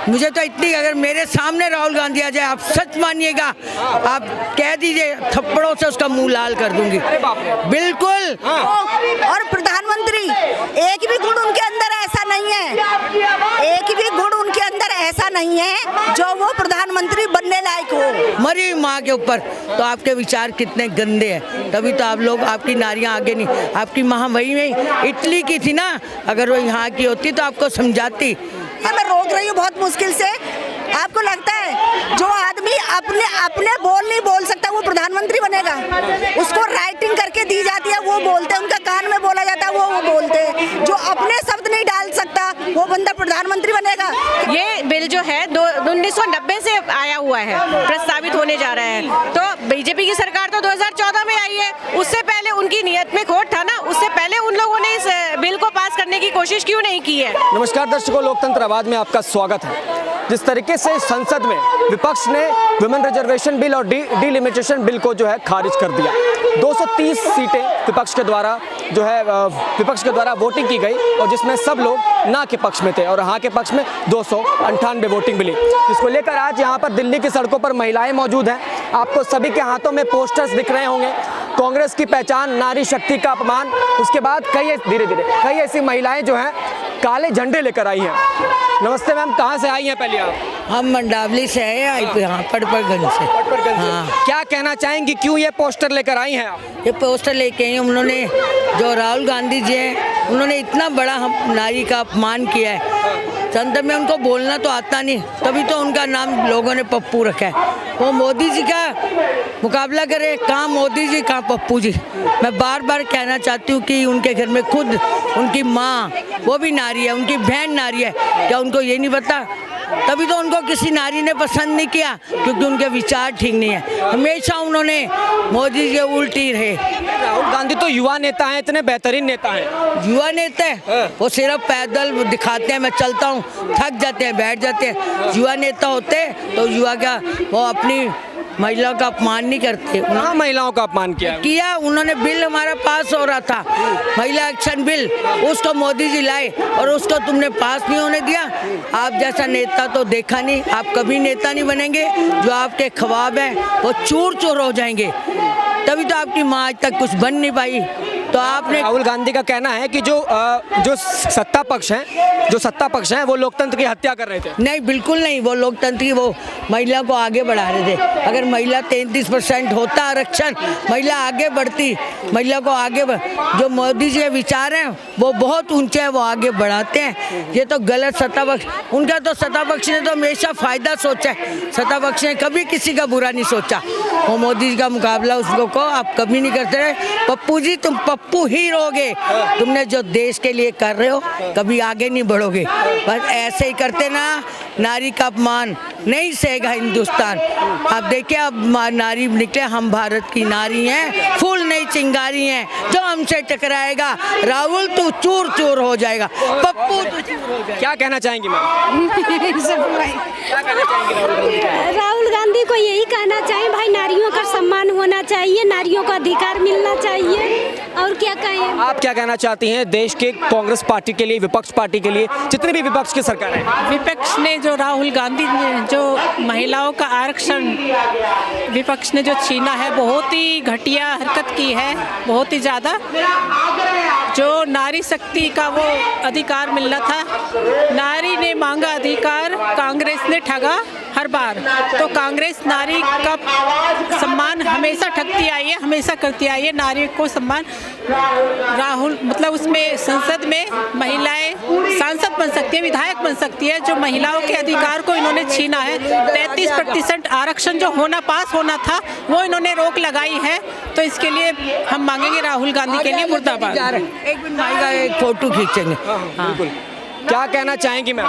मुझे तो इतनी, अगर मेरे सामने राहुल गांधी आ जाए, आप सच मानिएगा, आप कह दीजिए थप्पड़ों से उसका मुंह लाल कर दूंगी। बिल्कुल। और प्रधानमंत्री, एक भी गुण उनके अंदर ऐसा नहीं है, एक भी गुण उनके अंदर ऐसा नहीं है जो वो प्रधानमंत्री बनने लायक हो। मरी माँ के ऊपर। तो आपके विचार कितने गंदे हैं, तभी तो आप लोग, आपकी नारियां आगे नहीं। आपकी माँ वही में इटली की थी ना, अगर वो यहाँ की होती तो आपको समझाती। मैं रोक रही हूँ बहुत मुश्किल से। आपको लगता है जो आदमी अपने बोल नहीं बोल सकता वो प्रधानमंत्री बनेगा? उसको राइटिंग करके दी जाती है, वो बोलते हैं, उनका कान में बोला जाता है, वो बोलते हैं। जो अपने शब्द नहीं डाल सकता वो बंदा प्रधानमंत्री बनेगा? ये बिल जो है 1990 से आया हुआ है, प्रस्तावित होने जा रहा है। तो बीजेपी की सरकार तो 2014 में आई है, उससे पहले उनकी नियत में खोट था ना, उससे पहले उन लोगों ने इस बिल को पास करने की कोशिश क्यों नहीं की है? नमस्कार दर्शकों, लोकतंत्र आवाज में आपका स्वागत है। जिस तरीके से संसद में विपक्ष ने वुमेन रिजर्वेशन बिल और डिलिमिटेशन बिल को जो है खारिज कर दिया। 230 सीटें विपक्ष के द्वारा वोटिंग की गई और जिसमें सब लोग ना के पक्ष में थे और हाँ के पक्ष में 298 वोटिंग मिली, जिसको लेकर आज यहाँ पर दिल्ली की सड़कों पर महिलाएं मौजूद हैं। आपको सभी के हाथों में पोस्टर्स दिख रहे होंगे। कांग्रेस की पहचान, नारी शक्ति का अपमान। उसके बाद कई ऐसी महिलाएं जो हैं काले झंडे लेकर आई हैं। नमस्ते मैम, कहाँ से आई हैं पहले आप? हम मंडावली से आए, यहाँ पटपरगंज से। हाँ। क्या कहना चाहेंगी, क्यों ये पोस्टर लेकर आई हैं आप? ये पोस्टर लेके आई, उन्होंने जो राहुल गांधी जी हैं, उन्होंने इतना बड़ा हम नारी का अपमान किया है। संसद में उनको बोलना तो आता नहीं, तभी तो उनका नाम लोगों ने पप्पू रखा है। वो मोदी जी का मुकाबला करे, कहाँ मोदी जी कहाँ पप्पू जी। मैं बार बार कहना चाहती हूँ कि उनके घर में खुद उनकी माँ, वो भी नारी है, उनकी बहन नारी है, क्या उनको ये नहीं पता? तभी तो उनको किसी नारी ने पसंद नहीं किया, क्योंकि उनके विचार ठीक नहीं है। हमेशा उन्होंने मोदी जी के उल्टी रहे। राहुल गांधी तो युवा नेता हैं, इतने बेहतरीन नेता हैं। युवा नेता है, वो सिर्फ पैदल दिखाते हैं, मैं चलता हूँ, थक जाते हैं, बैठ जाते हैं। युवा नेता होते तो युवा का वो अपनी महिलाओं का अपमान नहीं करते। कहाँ महिलाओं का अपमान किया? उन्होंने बिल हमारा पास हो रहा था, महिला एक्शन बिल, उसको मोदी जी लाए और उसको तुमने पास नहीं होने दिया। आप जैसा नेता तो देखा नहीं, आप कभी नेता नहीं बनेंगे। जो आपके ख्वाब हैं वो चूर चूर हो जाएंगे, तभी तो आपकी माँ आज तक कुछ बन नहीं पाई। तो आपने, राहुल गांधी का कहना है कि जो सत्ता पक्ष हैं वो लोकतंत्र की हत्या कर रहे थे। नहीं, बिल्कुल नहीं। वो लोकतंत्र की, वो महिला को आगे बढ़ा रहे थे। अगर महिला 33% होता आरक्षण, महिला आगे बढ़ती, महिला को आगे जो मोदी जी के विचार हैं वो बहुत ऊंचे हैं, वो आगे बढ़ाते हैं। ये तो गलत सत्ता पक्ष, उनका तो सत्ता पक्ष ने तो हमेशा फायदा सोचा है। सत्ता पक्ष ने कभी किसी का बुरा नहीं सोचा। वो मोदी जी का मुकाबला उसको को आप कभी नहीं करते रहे। पप्पू जी, तुम पप्पू ही रहोगे। तुमने जो देश के लिए कर रहे हो कभी आगे नहीं बढ़ोगे। बस ऐसे ही करते ना, नारी का अपमान नहीं सहेगा हिंदुस्तान। आप देखिए, अब नारी निकले, हम भारत की नारी हैं, फूल नहीं चिंगारी हैं। जो हमसे टकराएगा राहुल तू चूर चूर हो जाएगा, पप्पू तू चूर हो जाएगा। क्या कहना चाहेंगी मैम? राहुल गांधी को यही कहना चाहिए, भाई नारियों का सम्मान होना चाहिए, नारियों का अधिकार मिलना चाहिए। और क्या कहें? आप क्या कहना चाहती हैं देश के कांग्रेस पार्टी के लिए, विपक्ष पार्टी के लिए, जितने भी विपक्ष की सरकार है? विपक्ष ने जो राहुल गांधी ने जो महिलाओं का आरक्षण विपक्ष ने जो छीना है, बहुत ही घटिया हरकत की है, बहुत ही ज़्यादा। जो नारी शक्ति का वो अधिकार मिलना था, नारी ने मांगा अधिकार, कांग्रेस ने ठगा हर बार। तो कांग्रेस नारी का सम्मान हमेशा ठगती आई है, हमेशा करती आई है नारी को सम्मान। राहुल मतलब उसमें संसद में महिलाएं सांसद बन सकती है, विधायक बन सकती है। जो महिलाओं के अधिकार को इन्होंने छीना है, 33% आरक्षण जो पास होना था वो इन्होंने रोक लगाई है। तो इसके लिए हम मांगेंगे राहुल गांधी के लिए मुर्दाबाद। एक मिनट आएगा, एक फोटो खींचेंगे। बिल्कुल। क्या कहना चाहेंगी मैम?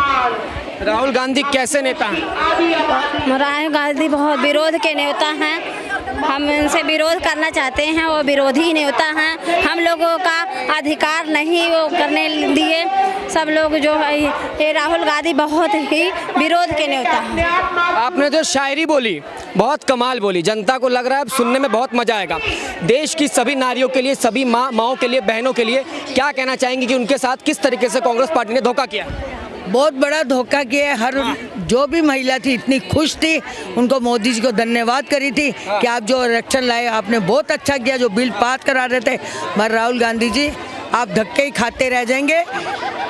राहुल गांधी कैसे नेता हैं? राहुल गांधी बहुत विरोध के नेता हैं। हम इनसे विरोध करना चाहते हैं, वो विरोधी नेता हैं। हम लोगों का अधिकार नहीं वो करने दिए। सब लोग जो है, ये राहुल गांधी बहुत ही विरोध के नेता हैं। आपने जो शायरी बोली बहुत कमाल बोली, जनता को लग रहा है अब सुनने में बहुत मजा आएगा। देश की सभी नारियों के लिए, सभी माँओं के लिए, बहनों के लिए क्या कहना चाहेंगी कि उनके साथ किस तरीके से कांग्रेस पार्टी ने धोखा किया? बहुत बड़ा धोखा किया है। हर जो भी महिला थी इतनी खुश थी, उनको मोदी जी को धन्यवाद करी थी कि आप जो आरक्षण लाए आपने बहुत अच्छा किया, जो बिल पास करा रहे थे। मगर राहुल गांधी जी आप धक्के ही खाते रह जाएंगे।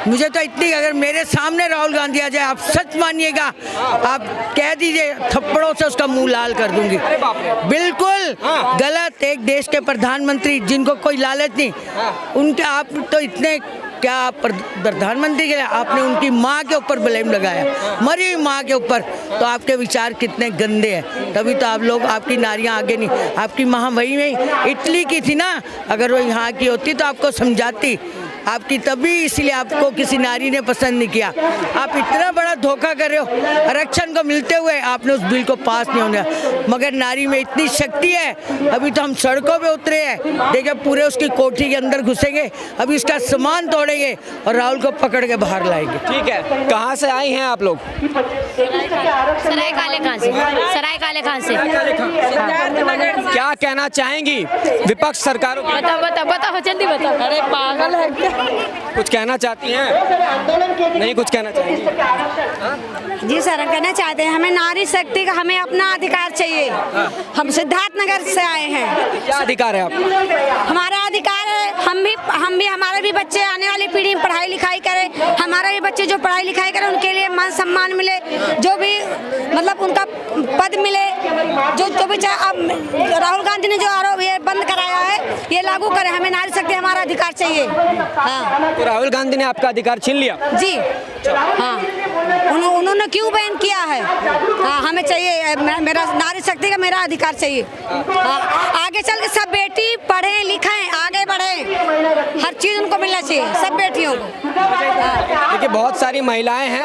मुझे तो इतनी, अगर मेरे सामने राहुल गांधी आ जाए आप सच मानिएगा, आप कह दीजिए थप्पड़ों से उसका मुंह लाल कर दूंगी। बिल्कुल गलत। एक देश के प्रधानमंत्री जिनको कोई लालच नहीं, उनके आप तो इतने, क्या प्रधानमंत्री के लिए आपने उनकी माँ के ऊपर ब्लेम लगाया, मरी हुई माँ के ऊपर। तो आपके विचार कितने गंदे हैं। तभी तो आप लोग, आपकी नारियाँ आगे नहीं। आपकी माँ वही में इटली की थी ना, अगर वो यहाँ की होती तो आपको समझाती। आपकी तभी, इसलिए आपको किसी नारी ने पसंद नहीं किया। आप इतना बड़ा धोखा कर रहे हो। आरक्षण को मिलते हुए आपने उस बिल को पास नहीं होने, मगर नारी में इतनी शक्ति है। अभी तो हम सड़कों पे उतरे हैं, देखिए पूरे उसकी कोठी के अंदर घुसेंगे, अभी उसका सामान तोड़ेंगे और राहुल को पकड़ के बाहर लाएंगे। ठीक है, कहाँ से आई हैं आप लोग? सराय काले खां से। सराय काले खां से। क्या कहना चाहेंगी विपक्ष सरकारों को? बताओ जल्दी बताओ। अरे पागल है क्या? कुछ कहना चाहती हैं? नहीं कुछ कहना चाहेंगी? जी सर, कहना चाहते हैं हमें नारी शक्ति का, हमें अपना अधिकार चाहिए। हम सिद्धार्थनगर से आए हैं। क्या अधिकार है आपका? हमारा अधिकार है, हम भी हमारे भी बच्चे आने वाली पीढ़ी में पढ़ाई लिखाई करें। हमारे भी बच्चे जो पढ़ाई लिखाई करें उनके लिए मान सम्मान मिले, जो भी मतलब उनका पद मिले, जो भी अब राहुल गांधी ने जो आरोप ये बंद कराया है ये लागू करें। हमें नारी शक्ति, हमारा अधिकार चाहिए। हाँ। तो राहुल गांधी ने आपका अधिकार छीन लिया? जी हाँ, उन्होंने क्यों बैन किया है? हाँ, हमें चाहिए, मेरा नारी शक्ति का मेरा अधिकार चाहिए। हाँ, आगे चल के सब बेटी पढ़े लिखें, आगे बढ़े, हर चीज़ उनको मिलना चाहिए, सब बेटियों को। देखिए बहुत सारी महिलाएं हैं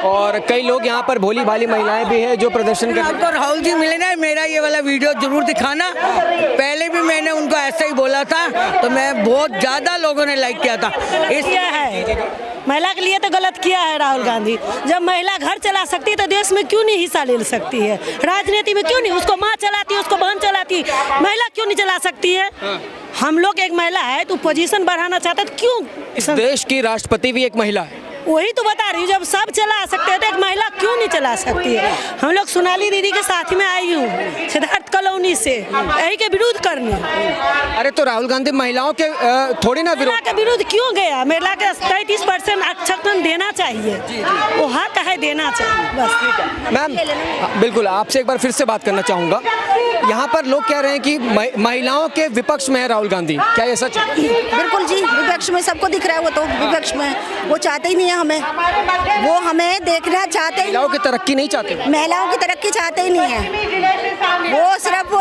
और कई लोग यहाँ पर भोली भाली महिलाएं भी हैं जो प्रदर्शन कर। आपको राहुल जी मिले ना, मेरा ये वाला वीडियो जरूर दिखाना। पहले भी मैंने उनको ऐसा ही बोला था, तो मैं बहुत ज़्यादा लोगों ने लाइक किया था। इसलिए है महिला के लिए तो गलत किया है राहुल गांधी। जब महिला घर चला सकती है तो देश में क्यों नहीं हिस्सा ले सकती है? राजनीति में क्यों नहीं? उसको माँ चलाती है, उसको बहन चलाती है, महिला क्यों नहीं चला सकती है? हम लोग एक महिला है तो पोजीशन बढ़ाना चाहते तो क्यों? इस देश की राष्ट्रपति भी एक महिला है। वही तो बता रही हूँ, जब सब चला सकते हैं तो एक महिला क्यों नहीं चला सकती है? हम लोग सोनाली दीदी के साथ में आई हूँ सिद्धार्थ कॉलोनी से, यही के विरोध करने। अरे तो राहुल गांधी महिलाओं के थोड़ी ना महिला के विरुद्ध क्यों गया? महिला के 33% आरक्षण देना चाहिए, वो हक है, देना चाहिए बस। मैम बिल्कुल आपसे एक बार फिर से बात करना चाहूँगा। यहाँ पर लोग कह रहे हैं कि महिलाओं के विपक्ष में है राहुल गांधी, क्या ये सच है? बिल्कुल जी, विपक्ष में सबको दिख रहा है। वो तो विपक्ष में वो चाहते ही नहीं है हमें, वो हमें देखना चाहते ही। महिलाओं की तरक्की नहीं चाहते? महिलाओं की तरक्की चाहते ही नहीं है। वो सिर्फ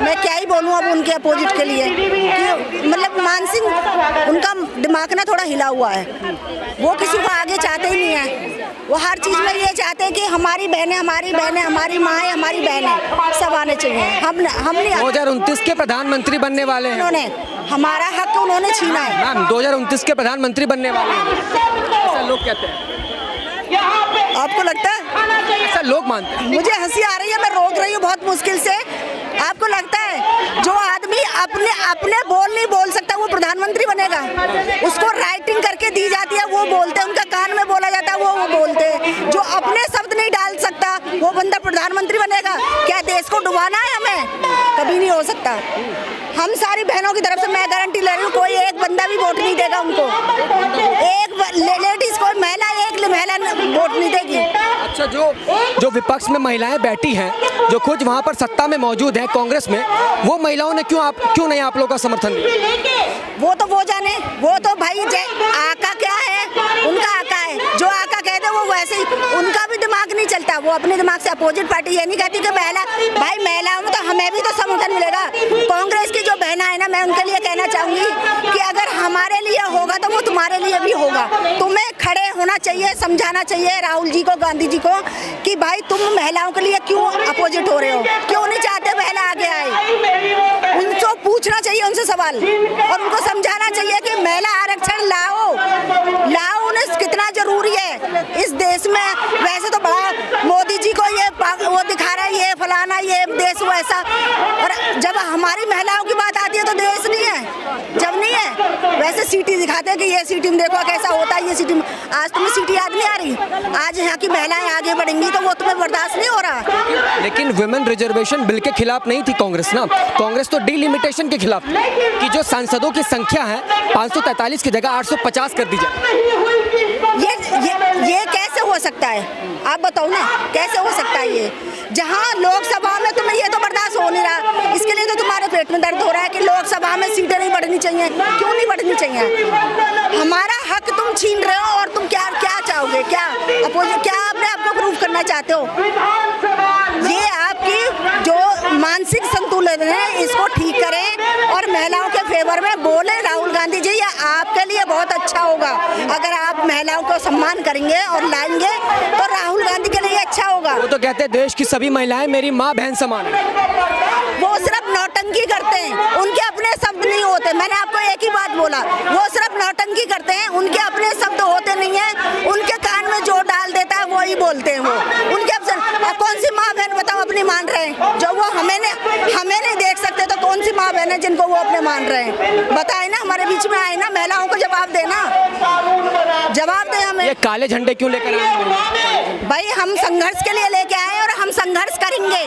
मैं क्या ही बोलूँ अब उनके अपोजिट के लिए कि मतलब मानसिक उनका दिमाग ना थोड़ा हिला हुआ है। वो किसी को आगे चाहते ही नहीं है। वो हर चीज़ में ये चाहते हैं कि हमारी बहनें, हमारी माँ है, हमारी बहनें सब आने चाहिए। हम नहीं। 2029 के प्रधानमंत्री बनने वाले हैं। उन्होंने हमारा हक उन्होंने छीना है। मैम 2029 के प्रधानमंत्री बनने वाले हैं, ऐसा लोग कहते हैं। आपको लगता है? ऐसा लोग मानते हैं। मुझे हंसी आ रही है, मैं रोक रही हूँ बहुत मुश्किल से। आपको लगता है जो आदमी अपने बोल नहीं बोल सकता वो प्रधानमंत्री बनेगा? उसको राइटिंग करके दी जाती है, वो बोलते हैं, उनका कान में बोला जाता है, वो बोलते हैं। जो अपने शब्द नहीं डाल सकता वो बंदा प्रधानमंत्री बनेगा? क्या देश को डुबाना है हमें? कभी नहीं हो सकता। हम सारी बहनों की तरफ से मैं गारंटी ले रही हूँ, कोई एक बंदा भी वोट नहीं देगा उनको। एक लेडीज को महिला वोट नहीं देगी। अच्छा, जो विपक्ष में महिलाएं बैठी हैं, जो खुद वहाँ पर सत्ता में मौजूद हैं कांग्रेस में, वो महिलाओं ने क्यों नहीं आप लोगों का समर्थन दिया? वो जाने, वो तो भाई आका क्या है, उनका आका है। जो आका कहते वो वैसे ही, उनका भी दिमाग नहीं चलता। वो अपने दिमाग से अपोजिट पार्टी ये नहीं कहती कि महिलाओं में तो हमें भी तो समर्थन मिलेगा। कांग्रेस की जो बहना है ना, मैं उनके लिए कहना चाहूंगी कि अगर हमारे लिए होगा तो वो तुम्हारे लिए भी होगा। तुम्हें खड़े होना चाहिए, समझाना चाहिए राहुल जी को, गांधी जी को कि भाई तुम महिलाओं के लिए क्यों अपोजिट हो रहे हो, क्यों नहीं चाहते महिला आगे आए। उनको पूछना चाहिए उनसे सवाल और उनको समझाना चाहिए कि महिला आरक्षण लाओ उन्हें कितना जरूरी है इस देश में। वैसे तो बड़ा मोदी जी को ये वो दिखा रहा है, ये फलाना, ये देश वैसा, और जब हमारी महिलाओं की बात आती है तो देश नहीं है। जब नहीं है वैसे सिटी दिखाते हैं कि ये सिटी में देखो कैसा होता है, ये सिटी में आज तुम्हें सीट याद नहीं आ रही? आज यहाँ की महिलाएं आगे बढ़ेंगी तो वो तुम्हें बर्दाश्त नहीं हो रहा? लेकिन वुमेन रिजर्वेशन बिल के खिलाफ नहीं थी कांग्रेस ना। कांग्रेस तो डिलिमिटेशन के खिलाफ कि जो सांसदों की संख्या है 543 की जगह 850 कर दी जाए। ये कैसे हो सकता है? आप बताओ ना, कैसे हो सकता है ये? जहाँ लोकसभा में तुम्हें ये तो बर्दाश्त हो नहीं रहा, इसके लिए तो तुम्हारे पेट में दर्द हो रहा है कि लोकसभा में सीटें नहीं बढ़नी चाहिए। क्यों नहीं बढ़नी चाहिए? हमारा हक तुम छीन रहे हो और तुम क्या क्या चाहोगे? क्या अपने आप को प्रूव करना चाहते हो? ये आपकी जो मानसिक संतुलन है इसको ठीक करें और महिलाओं के फेवर में बोले राहुल गांधी जी। ये आपके लिए बहुत अच्छा होगा अगर आप महिलाओं को सम्मान करेंगे और लाएंगे तो राहुल गांधी के लिए अच्छा होगा। वो तो कहते हैं देश की सभी महिलाएं मेरी माँ बहन समान है। वो सिर्फ नौटंकी करते हैं, उनके अपने शब्द नहीं होते। मैंने आपको एक ही बात बोला, वो सिर्फ नौटंकी करते हैं, उनके अपने शब्द होते नहीं है। उनके कान में जो डाल देता है वही बोलते हैं वो। उनके कौन सी माँ बहन बताओ अपनी मान रहे हैं? जो वो हमें नहीं देख सकते तो कौन सी माँ बहन है जिनको वो अपने मान रहे हैं? बताए ना, हमारे बीच में आए ना, महिलाओं को जवाब देना, जवाब दे हमें। ये काले झंडे क्यों लेकर आए? भाई हम संघर्ष के लिए लेके आए और हम संघर्ष करेंगे।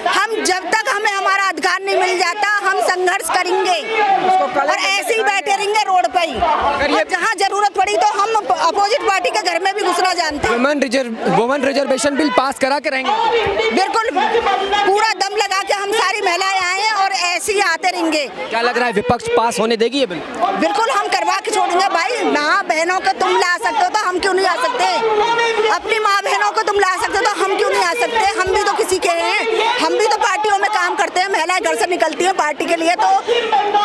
हम जब तक हमें हमारा अधिकार नहीं मिल जाता हम संघर्ष करेंगे और ऐसे ही बैठे रहेंगे रोड पे ही। और जहाँ जरूरत पड़ी तो हम अपोजिट पार्टी के घर में भी घुसना जानते हैं। वुमेन रिजर्वेशन बिल पास करा के रहेंगे, बिल्कुल पूरा दम लगा के हम सारी महिलाएं आए और ऐसे ही आते रहेंगे। क्या लग रहा है विपक्ष पास होने देगी ये बिल? बिल्कुल हम करवा के छोड़ेंगे भाई। माँ बहनों को तुम ला सकते हो तो हम क्यों नहीं आ सकते? अपनी माँ बहनों को तुम ला सकते हो तो हम क्यों नहीं आ सकते? हम भी तो किसी के हैं, हम भी तो पार्टियों में काम करते हैं। महिलाएं घर से निकलती हैं पार्टी के लिए, तो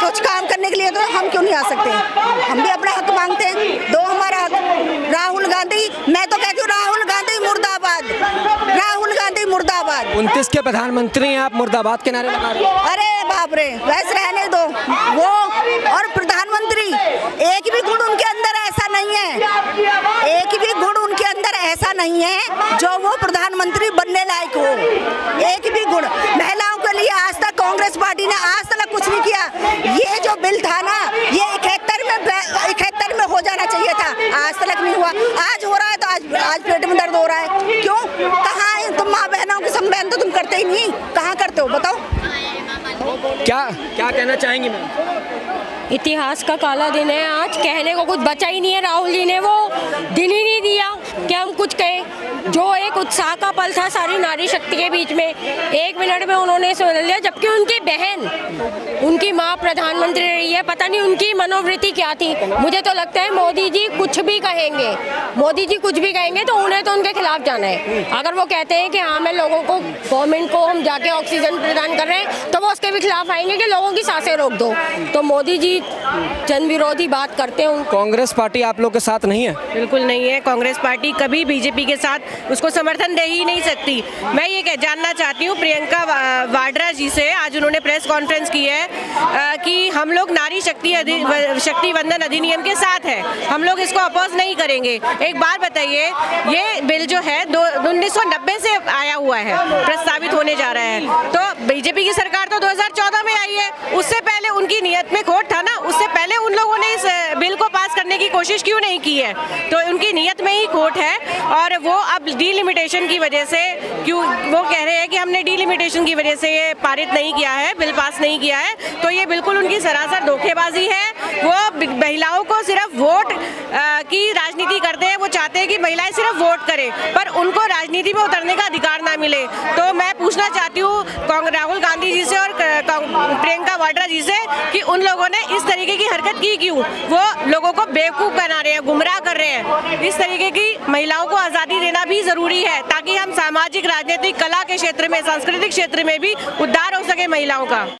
कुछ काम करने के लिए, तो हम क्यों नहीं आ सकते? हम भी अपना हक मांगते हैं, दो हमारा हक। राहुल गांधी, मैं तो कहती हूँ राहुल गांधी मुर्दाबाद, राहुल गांधी मुर्दाबाद। 29 के प्रधानमंत्री हैं, आप मुर्दाबाद के नारे लगा रहे हैं। अरे बाप रे, वैसे रहने दो। वो और प्रधानमंत्री, एक भी गुण उनके अंदर ऐसा नहीं है, एक भी गुण उनके अंदर ऐसा नहीं है जो वो प्रधानमंत्री बनने लायक हो। एक भी गुण महिलाओं के लिए आज तक कांग्रेस पार्टी ने आज तक कुछ नहीं किया। ये जो बिल था ना, ये 71 में हो जाना चाहिए था, आज तक नहीं हुआ। आज हो रहा है तो आज पेट में दर्द हो रहा है। क्यों? कहाँ है तुम माँ बहनों के सम्मान? तो तुम करते ही नहीं, कहाँ करते हो बताओ? क्या कहना चाहेंगी मैम? इतिहास का काला दिन है आज, कहने को कुछ बचा ही नहीं है। राहुल जी ने वो दिन ही नहीं दिया कि हम कुछ कहें। जो एक उत्साह का पल था सारी नारी शक्ति के बीच में, 1 मिनट में उन्होंने सुन लिया। जबकि उनकी बहन, उनकी माँ प्रधानमंत्री रही है, पता नहीं उनकी मनोवृत्ति क्या थी। मुझे तो लगता है मोदी जी कुछ भी कहेंगे, मोदी जी कुछ भी कहेंगे तो उन्हें तो उनके खिलाफ जाना है। अगर वो कहते हैं कि हाँ मैं लोगों को, गवर्नमेंट को हम जाके ऑक्सीजन प्रदान कर रहे हैं, तो वो उसके भी खिलाफ आएंगे कि लोगों की सांसें रोक दो। तो मोदी जी जन विरोधी बात करते हैं। कांग्रेस पार्टी आप लोग के साथ नहीं है? बिल्कुल नहीं है। कांग्रेस पार्टी कभी बीजेपी के साथ उसको समर्थन दे ही नहीं सकती। मैं ये जानना चाहती हूँ प्रियंका वाड्रा जी से, आज उन्होंने प्रेस कॉन्फ्रेंस की है कि हम लोग नारी शक्ति वंदन अधिनियम के साथ है, हम लोग इसको अपोज नहीं करेंगे। एक बात बताइए, ये बिल जो है 1990 से आया हुआ है, प्रस्तावित होने जा रहा है। तो बीजेपी की सरकार तो 2014 में आई है, उससे पहले उनकी नीयत में खोट था ना, उससे पहले उन लोगों ने इस बिल को पास करने की कोशिश क्यों नहीं की है? तो उनकी नीयत में ही खोट है और वो अब डिलिमिटेशन की वजह से, क्यों वो कह रहे हैं कि हमने डिलिमिटेशन की वजह से ये पारित नहीं किया है, बिल पास नहीं किया है, तो ये बिल्कुल उनकी सरासर धोखेबाजी है। वो महिलाओं को सिर्फ वोट की राजनीति करते हैं, वो चाहते हैं कि महिलाएं सिर्फ वोट करें पर उनको राजनीति में उतरने का अधिकार ना मिले। तो मैं पूछना चाहती हूँ राहुल गांधी जी से और प्रियंका वाड्रा जी से कि उन लोगों ने इस तरीके की हरकत की क्यों? वो लोगों को बेवकूफ़ बना रहे हैं, गुमराह कर रहे हैं। इस तरीके की महिलाओं को आज़ादी देना भी ज़रूरी है ताकि हम सामाजिक, राजनीतिक, कला के क्षेत्र में, सांस्कृतिक क्षेत्र में भी उद्धार हो सके महिलाओं का।